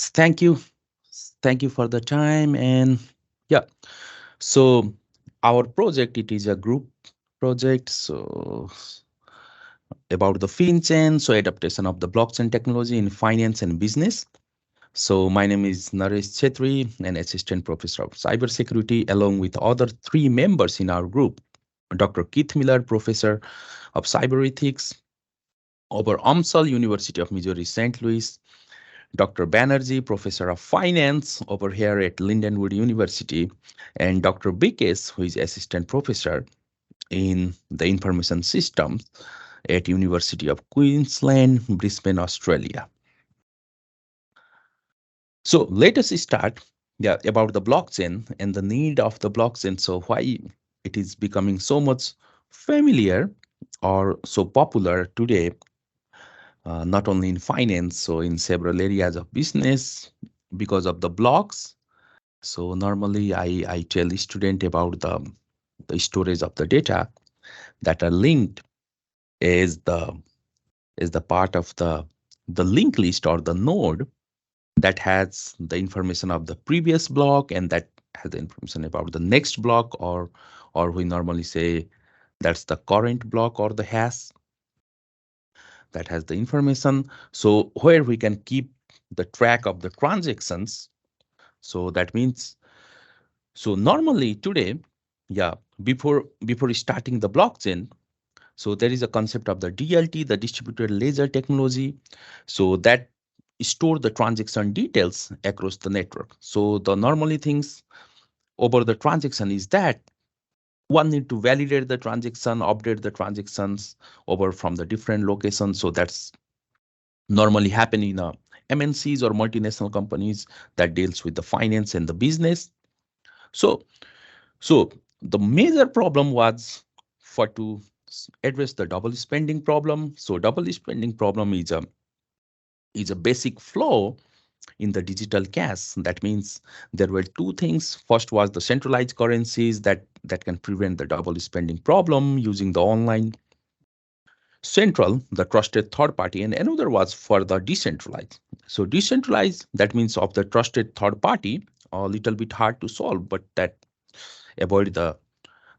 Thank you. Thank you for the time. And yeah, so our project, it is a group project. So about the FinChain, so adaptation of the blockchain technology in finance and business. So my name is Naresh Chetri, an assistant professor of cybersecurity, along with other three members in our group. Dr. Keith Miller, professor of cyber ethics over UMSL, University of Missouri, St. Louis. Dr. Banerjee, professor of finance over here at Lindenwood University, and Dr. Bikes, who is assistant professor in the information systems at University of Queensland, Brisbane, Australia. So let us start about the blockchain and the need of the blockchain. So why it is becoming so much familiar or so popular today, not only in finance, so in several areas of business because of the blocks. So normally I tell the student about the storage of the data that are linked is the part of the linked list or the node that has the information of the previous block and that has the information about the next block, or we normally say that's the current block or the hash that has the information. So where we can keep the track of the transactions. So that means, so normally today, yeah, before starting the blockchain, so there is a concept of the DLT, the distributed ledger technology. So that store the transaction details across the network. So the normally things over the transaction is that one need to validate the transaction, update the transactions over from the different locations. So that's normally happen in MNCs or multinational companies that deals with the finance and the business. So so the major problem was for to address the double spending problem. So double spending problem is a basic flaw in the digital cash. That means there were two things. First was the centralized currencies that can prevent the double spending problem using the online central, the trusted third party, and another was for the decentralized. So decentralized, that means of the trusted third party, a little bit hard to solve, but that avoid the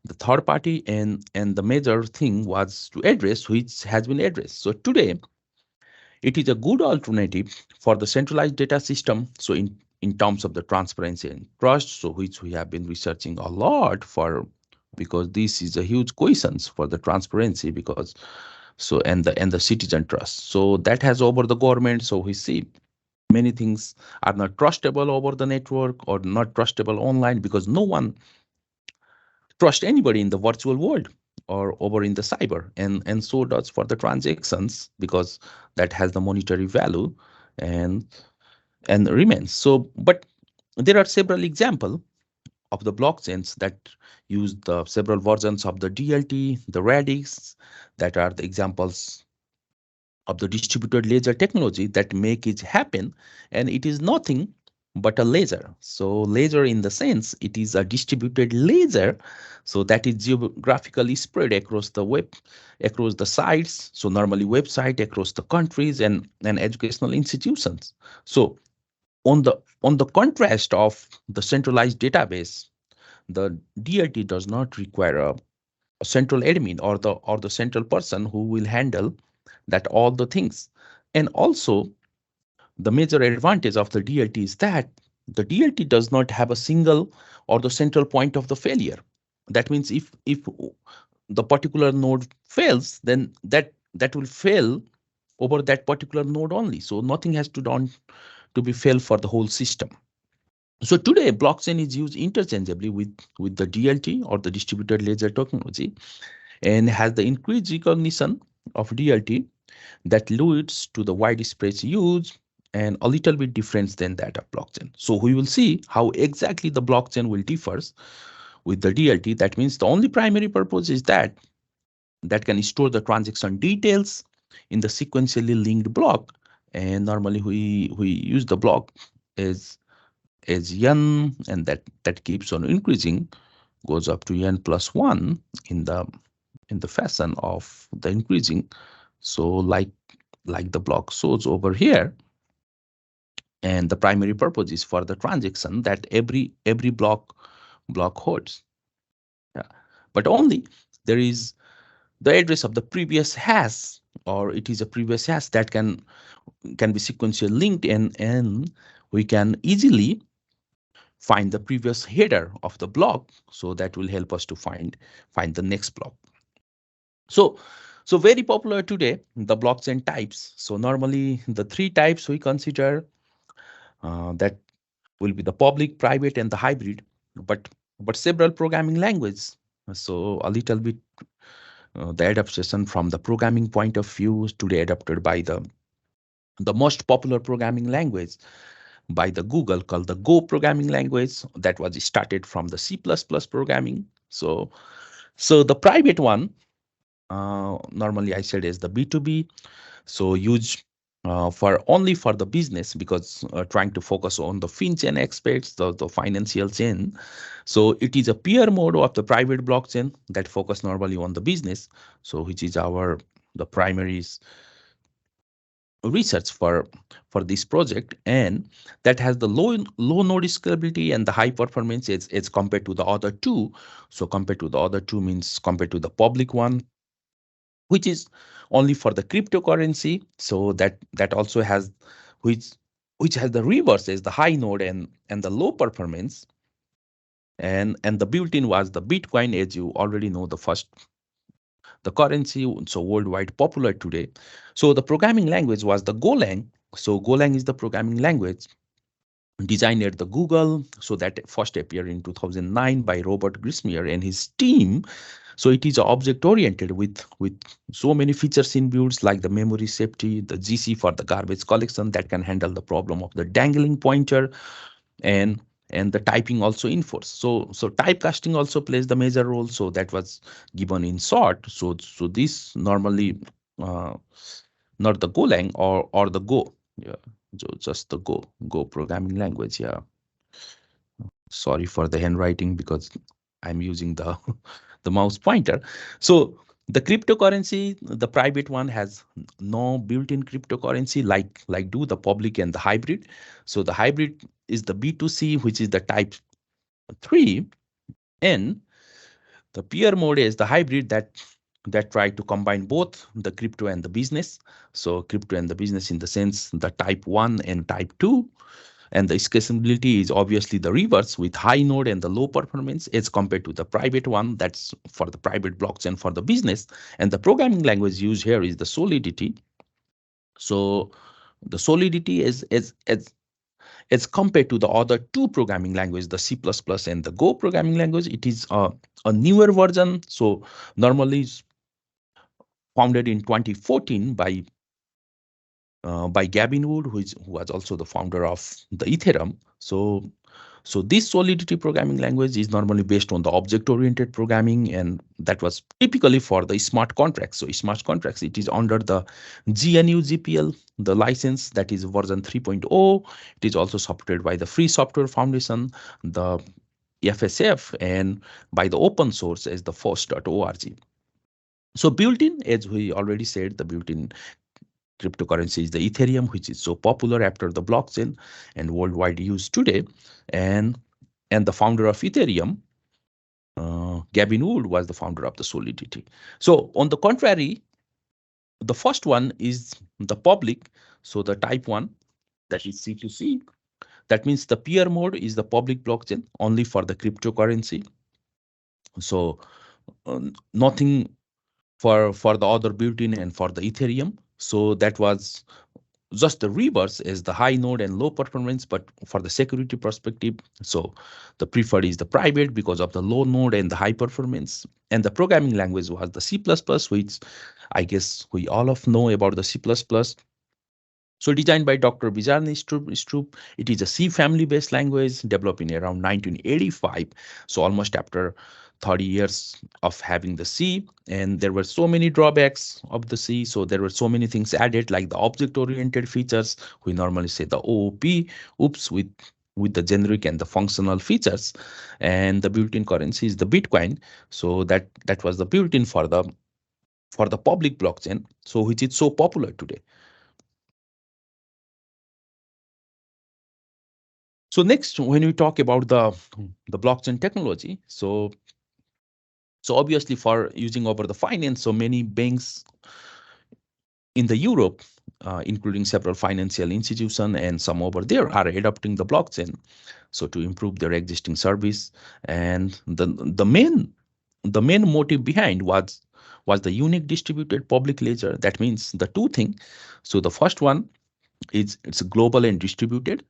third party, and the major thing was to address, which has been addressed. So today it is a good alternative for the centralized data system. So in terms of the transparency and trust, so which we have been researching a lot for, because this is a huge questions for the transparency, because so and the citizen trust, so that has over the government. So we see many things are not trustable over the network or not trustable online because no one trust anybody in the virtual world or over in the cyber, and so does for the transactions, because that has the monetary value and remains. So but there are several examples of the blockchains that use the several versions of the DLT, the radix, that are the examples of the distributed ledger technology that make it happen. And it is nothing but a ledger. So ledger in the sense it is a distributed ledger, so that is geographically spread across the web, across the sites, so normally website across the countries and educational institutions. So on the contrast of the centralized database, the DLT does not require a central admin or the central person who will handle that all the things. And also the major advantage of the DLT is that the DLT does not have a single or the central point of the failure. That means if the particular node fails, then that will fail over that particular node only. So nothing has to done to be fail for the whole system. So today blockchain is used interchangeably with the DLT or the distributed ledger technology, and has the increased recognition of DLT that leads to the widespread use and a little bit different than that of blockchain. So we will see how exactly the blockchain will differs with the DLT. That means the only primary purpose is that can store the transaction details in the sequentially linked block. And normally we use the block as n, and that keeps on increasing, goes up to n plus 1 in the fashion of the increasing. So like the block shows over here. and the primary purpose is for the transaction that every block holds. Yeah. But only there is the address of the previous hash, or it is a previous hash that can be sequentially linked, and we can easily find the previous header of the block, so that will help us to find the next block. So very popular today, the blockchain types. So normally the three types we consider, that will be the public, private, and the hybrid, but several programming languages. So a little bit, the adaptation from the programming point of view today adopted by the most popular programming language by the Google, called the Go programming language, that was started from the C++ programming. So the private one, normally I said, is the B2B, so used for only for the business, because trying to focus on the FinChain aspects, the financial chain. So it is a peer mode of the private blockchain that focus normally on the business, so which is the primary research for this project, and that has the low node scalability and the high performance as compared to the other two. So compared to the other two means compared to the public one, which is only for the cryptocurrency. So that also has, which has the reverse as the high node and the low performance, and the built-in was the Bitcoin, as you already know, the currency so worldwide popular today. So the programming language was the Golang. So Golang is the programming language designed at the Google, so that first appeared in 2009 by Robert Grismier and his team. So it is object oriented with so many features inbuilt, like the memory safety, the GC for the garbage collection that can handle the problem of the dangling pointer, and the typing also enforced. So typecasting also plays the major role. So that was given in short. So this normally, uh, not the Golang or the Go. Yeah. So just the Go programming language. Yeah. Sorry for the handwriting, because I'm using the the mouse pointer. So the cryptocurrency, the private one has no built-in cryptocurrency like do the public and the hybrid. So the hybrid is the B2C, which is the type 3, and the peer mode is the hybrid that try to combine both the crypto and the business. So crypto and the business in the sense the type 1 and type 2, and the scalability is obviously the reverse with high node and the low performance as compared to the private one, that's for the private blockchain for the business. And the programming language used here is the Solidity. So the Solidity is as compared to the other two programming languages, the C++ and the Go programming language, it is a newer version. So normally founded in 2014 by Gavin Wood, who was also the founder of the Ethereum. So this Solidity programming language is normally based on the object-oriented programming, and that was typically for the smart contracts. So smart contracts, it is under the GNU GPL, the license, that is version 3.0. It is also supported by the Free Software Foundation, the FSF, and by the open source as the FOSS.org. So built-in, as we already said, the built-in cryptocurrency is the Ethereum, which is so popular after the blockchain and worldwide used today. And the founder of Ethereum, Gavin Wood, was the founder of the Solidity. So on the contrary, the first one is the public. So the type 1, that is C2C. That means the peer mode is the public blockchain only for the cryptocurrency. So nothing for the other built-in and for the Ethereum. So that was just the reverse is the high node and low performance, but for the security perspective, so the preferred is the private because of the low node and the high performance. And the programming language was the C++, which I guess we all of know about the C++. So designed by Dr. Bizarny Stroop, it is a C family-based language developed in around 1985. So almost after 30 years of having the C, and there were so many drawbacks of the C. So there were so many things added, like the object-oriented features. We normally say the OOP, oops, with the generic and the functional features, and the built-in currency is the Bitcoin. So that was the built-in for the public blockchain, so which is so popular today. So next, when we talk about the blockchain technology, so obviously for using over the finance, so many banks in the Europe, including several financial institutions and some over there, are adopting the blockchain so to improve their existing service. And the main motive behind was the unique distributed public ledger. That means the two things. So the first one is it's global and distributed.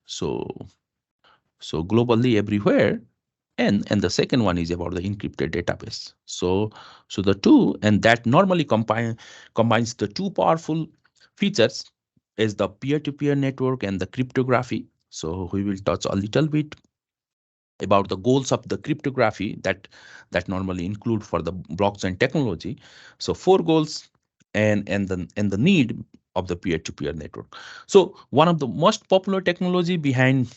So globally everywhere, and the second one is about the encrypted database. So the two, and that normally combines the two powerful features as the peer-to-peer network and the cryptography. So we will touch a little bit about the goals of the cryptography that normally include for the blockchain technology. So four goals and the need of the peer-to-peer network. So one of the most popular technology behind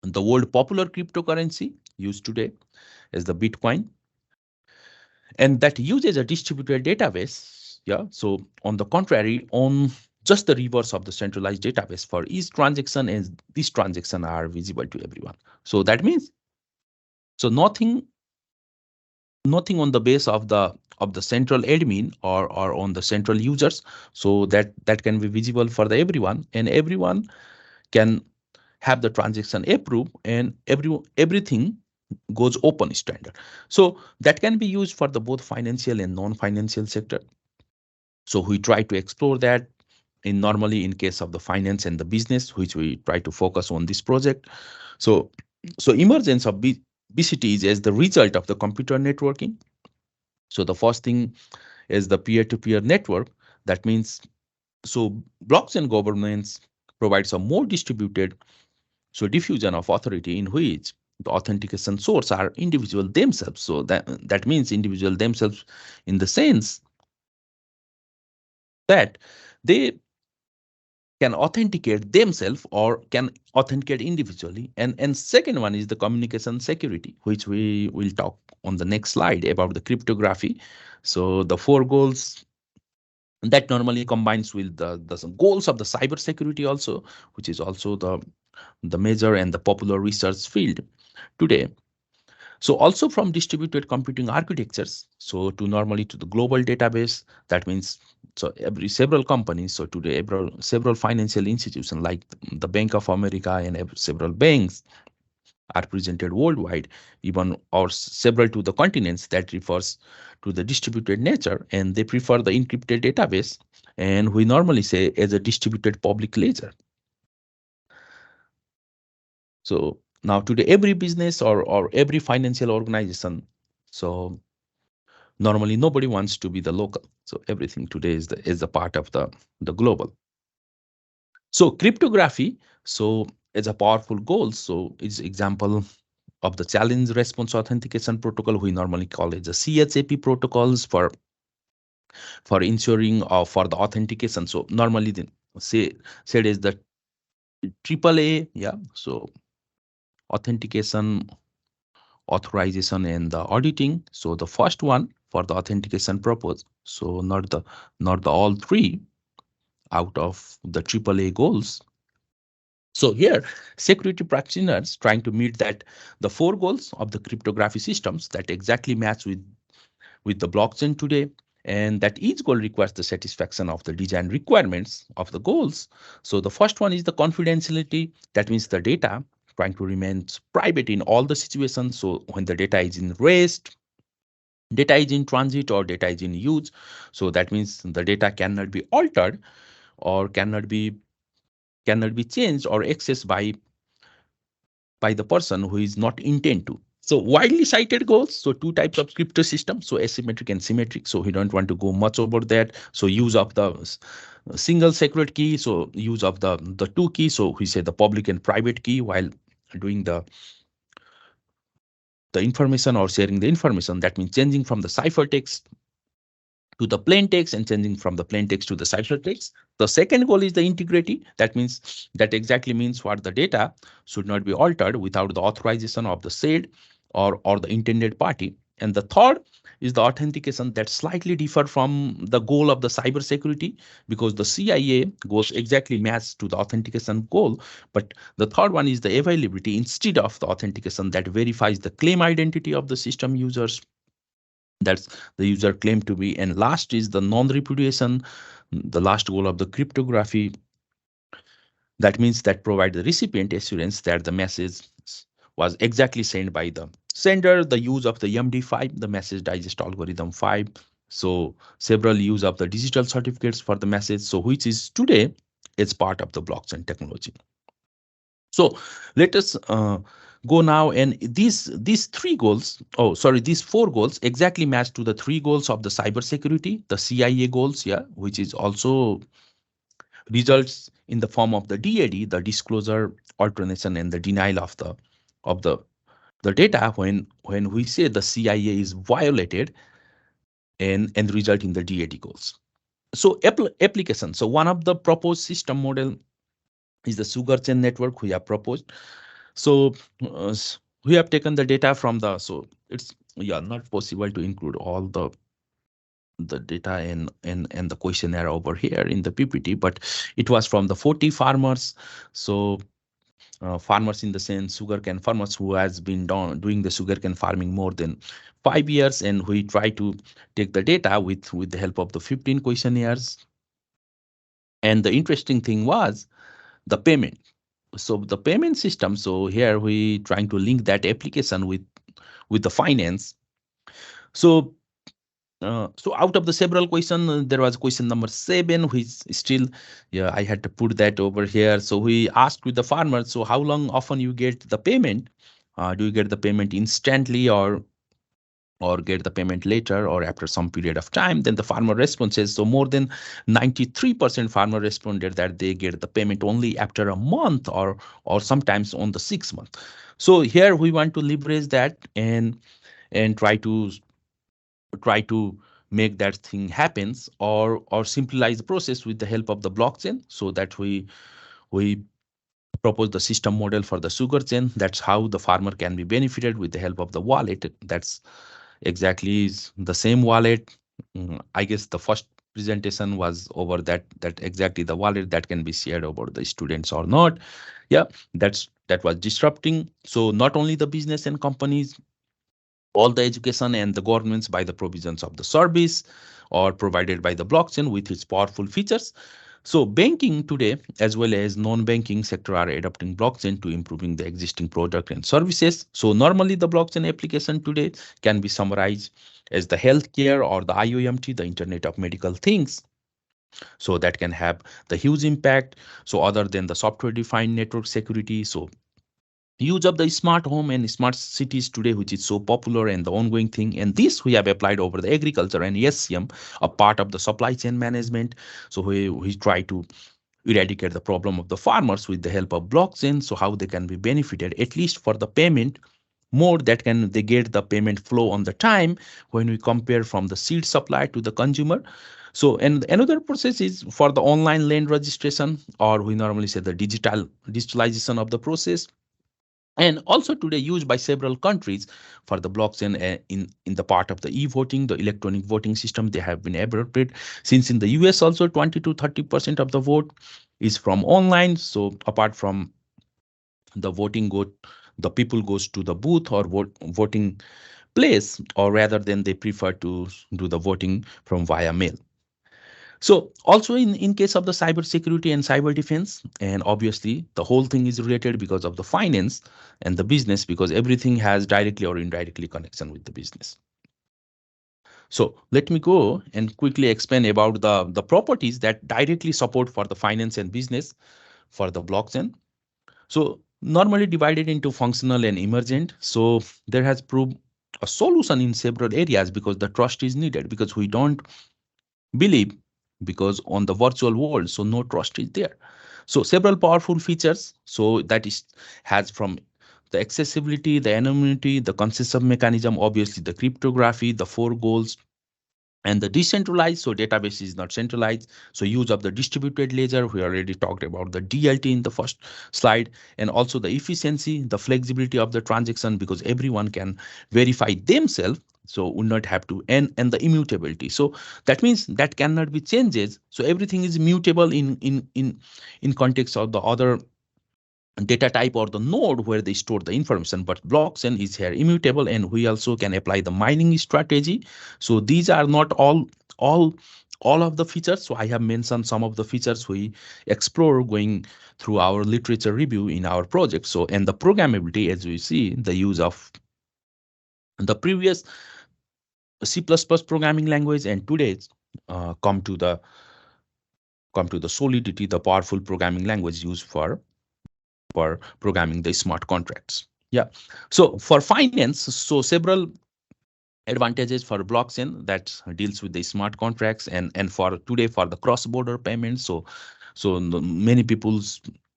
the world popular cryptocurrency used today is the Bitcoin, and that uses a distributed database. Yeah. So on the contrary, on just the reverse of the centralized database for each transaction, and these transactions are visible to everyone. So that means so nothing on the base of the central admin or on the central users, so that can be visible for the everyone, and everyone can have the transaction approved, and everything goes open standard. So that can be used for the both financial and non-financial sector. So we try to explore that in normally in case of the finance and the business, which we try to focus on this project. So so emergence of BCTs as the result of the computer networking. So the first thing is the peer-to-peer network. That means so blockchain governance provides a more distributed so diffusion of authority in which the authentication source are individual themselves. So that means individual themselves in the sense that they can authenticate themselves or can authenticate individually. And second one is the communication security, which we will talk on the next slide about the cryptography. So the four goals that normally combines with the some goals of the cyber security also, which is also the major and the popular research field today. So also from distributed computing architectures, so to normally to the global database, that means so every several companies, so today several financial institutions like the Bank of America and several banks are presented worldwide, even or several to the continents. That refers to the distributed nature, and they prefer the encrypted database, and we normally say as a distributed public ledger. So now today every business or every financial organization, so normally nobody wants to be the local. So everything today is the part of the global. So cryptography, so is a powerful goal. So it's example of the challenge response authentication protocol. We normally call it the CHAP protocols for ensuring for the authentication. So normally the say said is the AAA, yeah. So authentication, authorization, and the auditing. So the first one for the authentication purpose. So not the all three out of the AAA goals. So here, security practitioners trying to meet that the four goals of the cryptography systems that exactly match with the blockchain today, and that each goal requires the satisfaction of the design requirements of the goals. So the first one is the confidentiality. That means the data trying to remain private in all the situations. So when the data is in rest, data is in transit, or data is in use, so that means the data cannot be altered or cannot be changed or accessed by the person who is not intent to. So widely cited goals. So two types of crypto systems, so asymmetric and symmetric. So we don't want to go much over that. So use of the single secret key. So use of the two key. So we say the public and private key while doing the information or sharing the information. That means changing from the ciphertext to the plain text and changing from the plain text to the ciphertext. The second goal is the integrity. That means that exactly means what the data should not be altered without the authorization of the said or the intended party. And the third is the authentication that slightly differ from the goal of the cybersecurity, because the CIA goes exactly matched to the authentication goal. But the third one is the availability instead of the authentication that verifies the claim identity of the system users. That's the user claim to be. And last is the non-repudiation, the last goal of the cryptography. That means that provide the recipient assurance that the message was exactly sent by the sender. The use of the MD5, the message digest algorithm 5. So several use of the digital certificates for the message. So which is today it's part of the blockchain technology. So let us go now, and these three goals, oh sorry, these four goals exactly match to the three goals of the cybersecurity, the CIA goals, yeah, which is also results in the form of the DAD, the disclosure, alternation, and the denial of the data when we say the CIA is violated, and result in the DAD goals. So application. So one of the proposed system model is the sugar chain network we have proposed. So we have taken the data from the, so it's, yeah, not possible to include all the data and the questionnaire over here in the PPT, but it was from the 40 farmers. So farmers in the sense sugarcane farmers who has been doing the sugarcane farming more than 5 years, and we try to take the data with the help of the 15 questionnaires. And the interesting thing was the payment. So the payment system. So here we trying to link that application with the finance. So so out of the several question, there was question number 7, which still, yeah, I had to put that over here. So we asked with the farmer, so how long often you get the payment? Do you get the payment instantly, or get the payment later, or after some period of time? Then the farmer responses, so more than 93% farmer responded that they get the payment only after a month, or sometimes on the 6 month. So here we want to leverage that and try to make that thing happens, or simplify the process with the help of the blockchain, so that we propose the system model for the sugar chain. That's how the farmer can be benefited with the help of the wallet. That's exactly is the same wallet. I guess the first presentation was over that exactly the wallet that can be shared over the students or not. Yeah, that was disrupting. So not only the business and companies, all the education and the governments by the provisions of the service or provided by the blockchain with its powerful features. So banking today as well as non-banking sector are adopting blockchain to improving the existing product and services. So normally the blockchain application today can be summarized as the healthcare or the IoT, the Internet of Medical Things. So that can have the huge impact. So other than the software defined network security, so use of the smart home and smart cities today, which is so popular and the ongoing thing. And this we have applied over the agriculture and SCM, a part of the supply chain management. So we try to eradicate the problem of the farmers with the help of blockchain. So how they can be benefited, at least for the payment, more that can they get the payment flow on the time when we compare from the seed supply to the consumer. So, and another process is for the online land registration, or we normally say the digitalization of the process, and also today used by several countries for the blockchain. In the part of the e-voting, the electronic voting system, they have been adopted, since in the US also 20 to 30% of the vote is from online. So apart from the voting the people goes to the booth or voting place, or rather than they prefer to do the voting from via mail. So also in case of the cyber security and cyber defense, and obviously the whole thing is related because of the finance and the business, because everything has directly or indirectly connection with the business. So let me go and quickly explain about the properties that directly support for the finance and business for the blockchain. So normally divided into functional and emergent. So there has proved a solution in several areas because the trust is needed, because we don't believe, because on the virtual world, so no trust is there. So several powerful features, so that is has from the accessibility, the anonymity, the consensus mechanism, obviously the cryptography, the four goals, and the decentralized. So database is not centralized. So use of the distributed ledger, we already talked about the DLT in the first slide, and also the efficiency, the flexibility of the transaction, because everyone can verify themselves so would not have to, and the immutability, so that means that cannot be changes, so everything is mutable in context of the other data type or the node where they store the information, but blockchain is here immutable, and we also can apply the mining strategy. So these are not all all of the features, so I have mentioned some of the features we explore going through our literature review in our project. So, and the programmability, as we see, the use of the previous C++ programming language and today's come to the solidity, the powerful programming language used for programming the smart contracts. Yeah. So for finance, so several advantages for blockchain that deals with the smart contracts, and for today for the cross-border payments. Many people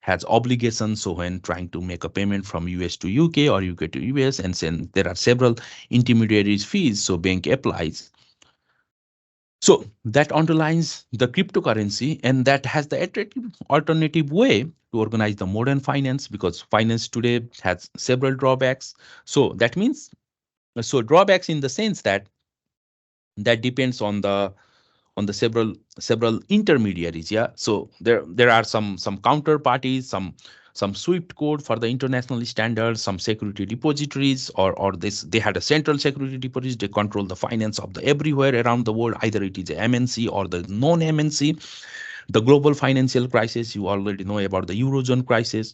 has obligations. So when trying to make a payment from US to UK or UK to US, and then there are several intermediaries fees. So bank applies. So that underlines the cryptocurrency, and that has the attractive alternative way to organize the modern finance, because finance today has several drawbacks. So that means, so drawbacks in the sense that depends on the several intermediaries. Yeah, so there are some counterparties, some swift code for the international standards, some security depositories, or this, they had a central security depository, they control the finance of the everywhere around the world, either it is a MNC or the non MNC. The global financial crisis, you already know about the eurozone crisis.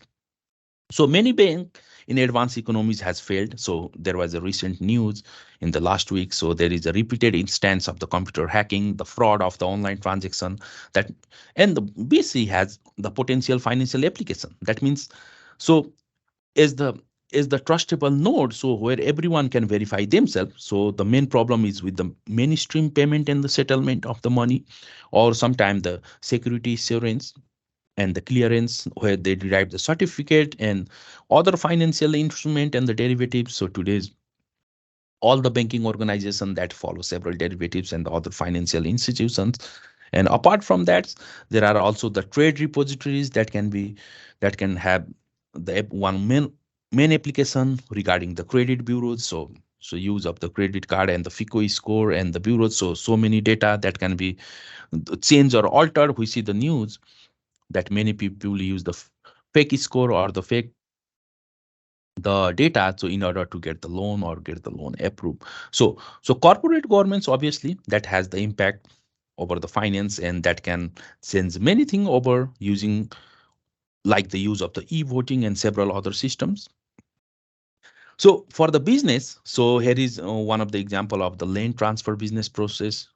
So many bank in advanced economies has failed. So there was a recent news in the last week. So there is a repeated instance of the computer hacking, the fraud of the online transaction, that, and the BC has the potential financial application. That means, so is the trustable node, so where everyone can verify themselves. So the main problem is with the mainstream payment and the settlement of the money, or sometimes the security assurance and the clearance where they derive the certificate and other financial instrument and the derivatives. So today's all the banking organization that follow several derivatives and the other financial institutions. And apart from that, there are also the trade repositories that can have the one main application regarding the credit bureaus. So use of the credit card and the FICO score and the bureaus. So many data that can be changed or altered. We see the news that many people use the fake score or the fake the data, so in order to get the loan or get the loan approved. So corporate governments, obviously that has the impact over the finance, and that can change many things over using, like the use of the e-voting and several other systems. So for the business, so here is one of the example of the land transfer business process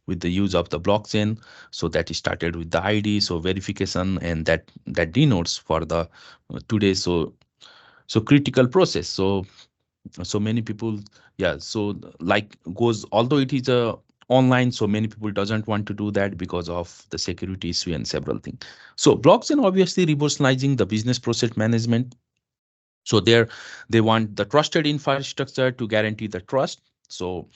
with the use of the blockchain. So that is started with the ID, so verification, and that denotes for the today. So critical process. So many people, yeah. So like goes, although it is a online, so many people doesn't want to do that because of the security issue and several things. So blockchain obviously revolutionizing the business process management. So there they want the trusted infrastructure to guarantee the trust. So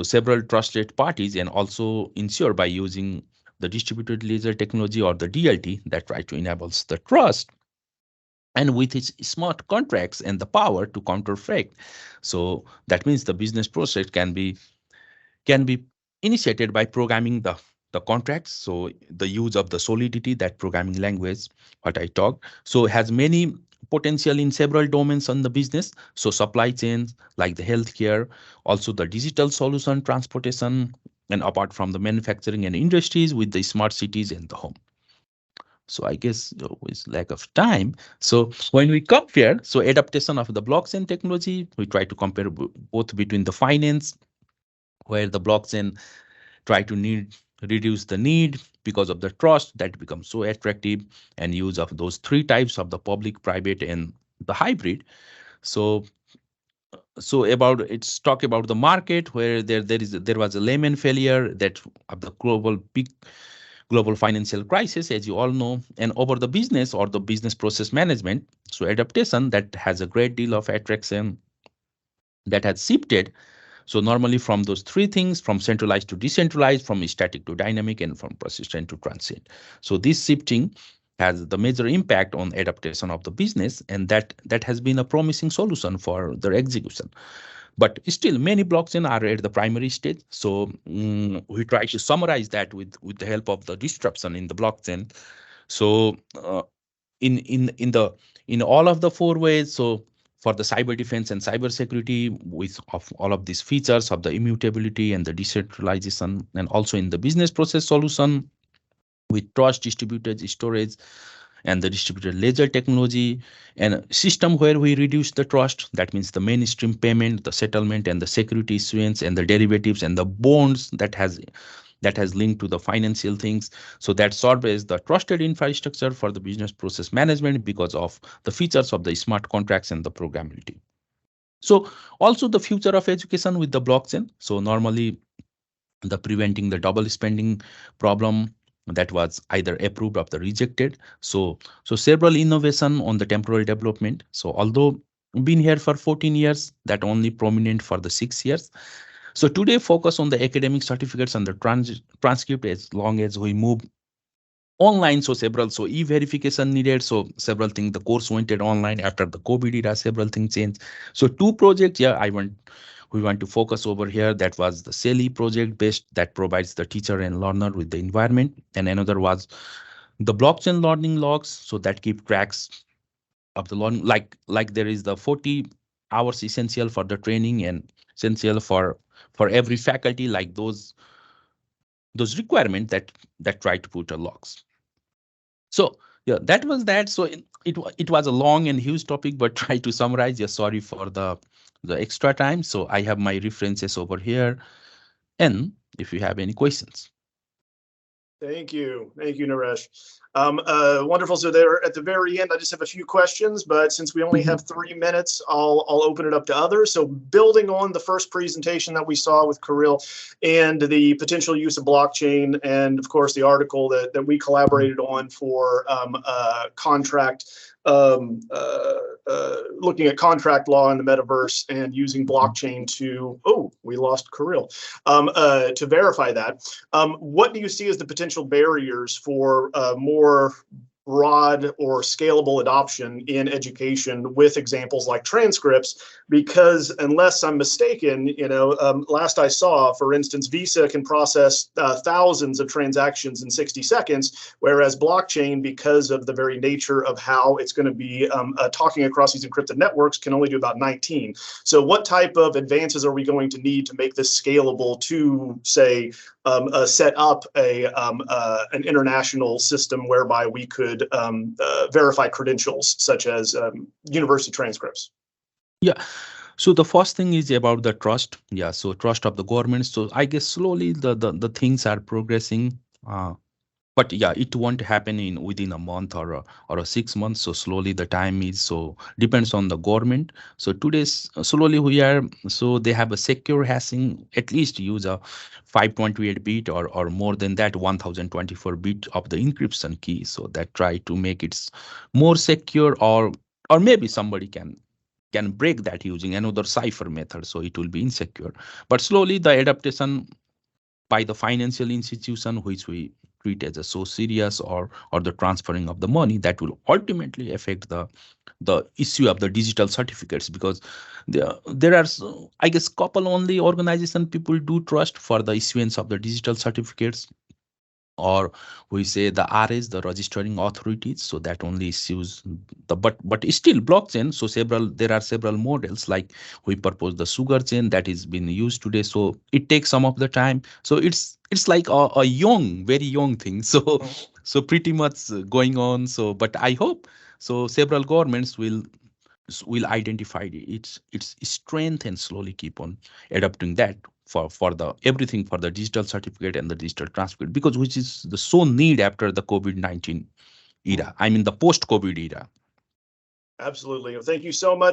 several trusted parties, and also ensure by using the distributed ledger technology or the DLT that try to enables the trust, and with its smart contracts and the power to counter fake. So that means the business process can be initiated by programming the contracts. So the use of the solidity, that programming language what I talked, so has many potential in several domains on the business. So supply chains like the healthcare, also the digital solution, transportation, and apart from the manufacturing and industries with the smart cities and the home. So I guess with lack of time. So when we compare, so adaptation of the blockchain technology, we try to compare both between the finance, where the blockchain try to reduce the need because of the trust that becomes so attractive, and use of those three types of the public, private, and the hybrid. So about, it's talk about the market, where there was a Lehman failure, that of the global financial crisis, as you all know, and over the business or the business process management. So adaptation that has a great deal of attraction, that has shifted, so normally from those three things, from centralized to decentralized, from static to dynamic, and from persistent to transient. So this shifting has the major impact on adaptation of the business, and that has been a promising solution for their execution. But still, many blockchain are at the primary stage. So we try to summarize that with the help of the disruption in the blockchain. So in the in all of the four ways, so for the cyber defense and cyber security, with of all of these features of the immutability and the decentralization, and also in the business process solution with trust, distributed storage, and the distributed ledger technology, and a system where we reduce the trust. That means the mainstream payment, the settlement, and the security issuance, and the derivatives and the bonds that has linked to the financial things. So that serve as the trusted infrastructure for the business process management because of the features of the smart contracts and the programmability. So also the future of education with the blockchain. So normally the preventing the double spending problem that was either approved or the rejected. So several innovation on the temporary development. So although been here for 14 years, that only prominent for the 6 years. So today focus on the academic certificates and the transcript as long as we move online. So e-verification needed. So several things, the course went it online after the COVID era, several things changed. So two projects, we want to focus over here. That was the CELI project based that provides the teacher and learner with the environment. And another was the blockchain learning logs. So that keep tracks of the learning, like there is the 40 hours essential for the training and essential for every faculty, like those requirements that try to put a logs. So yeah, that was that. So it was a long and huge topic, but try to summarize. Yeah, sorry for the extra time. So I have my references over here, and if you have any questions. Thank you, Naresh. Wonderful. So there at the very end, I just have a few questions, but since we only have 3 minutes, I'll open it up to others. So building on the first presentation that we saw with Kirill and the potential use of blockchain, and of course the article that we collaborated on for contract, looking at contract law in the metaverse and using blockchain to, we lost Kirill, to verify that. What do you see as the potential barriers for more broad or scalable adoption in education with examples like transcripts? Because unless I'm mistaken, last I saw, for instance, Visa can process thousands of transactions in 60 seconds, whereas blockchain, because of the very nature of how it's going to be talking across these encrypted networks, can only do about 19. So what type of advances are we going to need to make this scalable to, say, set up an international system whereby we could verify credentials such as university transcripts? Yeah. So the first thing is about the trust. Yeah. So trust of the government. So I guess slowly the things are progressing. But yeah, it won't happen within a month or 6 months. So slowly the time is, so depends on the government. So today's slowly so they have a secure hashing, at least use a 528 bit or more than that, 1024 bit of the encryption key. So that try to make it more secure, or maybe somebody can break that using another cipher method. So it will be insecure. But slowly the adaptation by the financial institution, which we treat as a so serious, or the transferring of the money, that will ultimately affect the issue of the digital certificates, because there are, I guess, couple only organization people do trust for the issuance of the digital certificates, or we say the RS, the registering authorities. So that only issues but still blockchain. So there are several models, like we propose the sugar chain that is being used today. So it takes some of the time. So it's like a very young thing. So pretty much going on. So but I hope so several governments will identify its strength and slowly keep on adapting that for the everything, for the digital certificate and the digital transcript, because which is the so need after the COVID-19 era. I mean the post-COVID era. Absolutely. Thank you so much.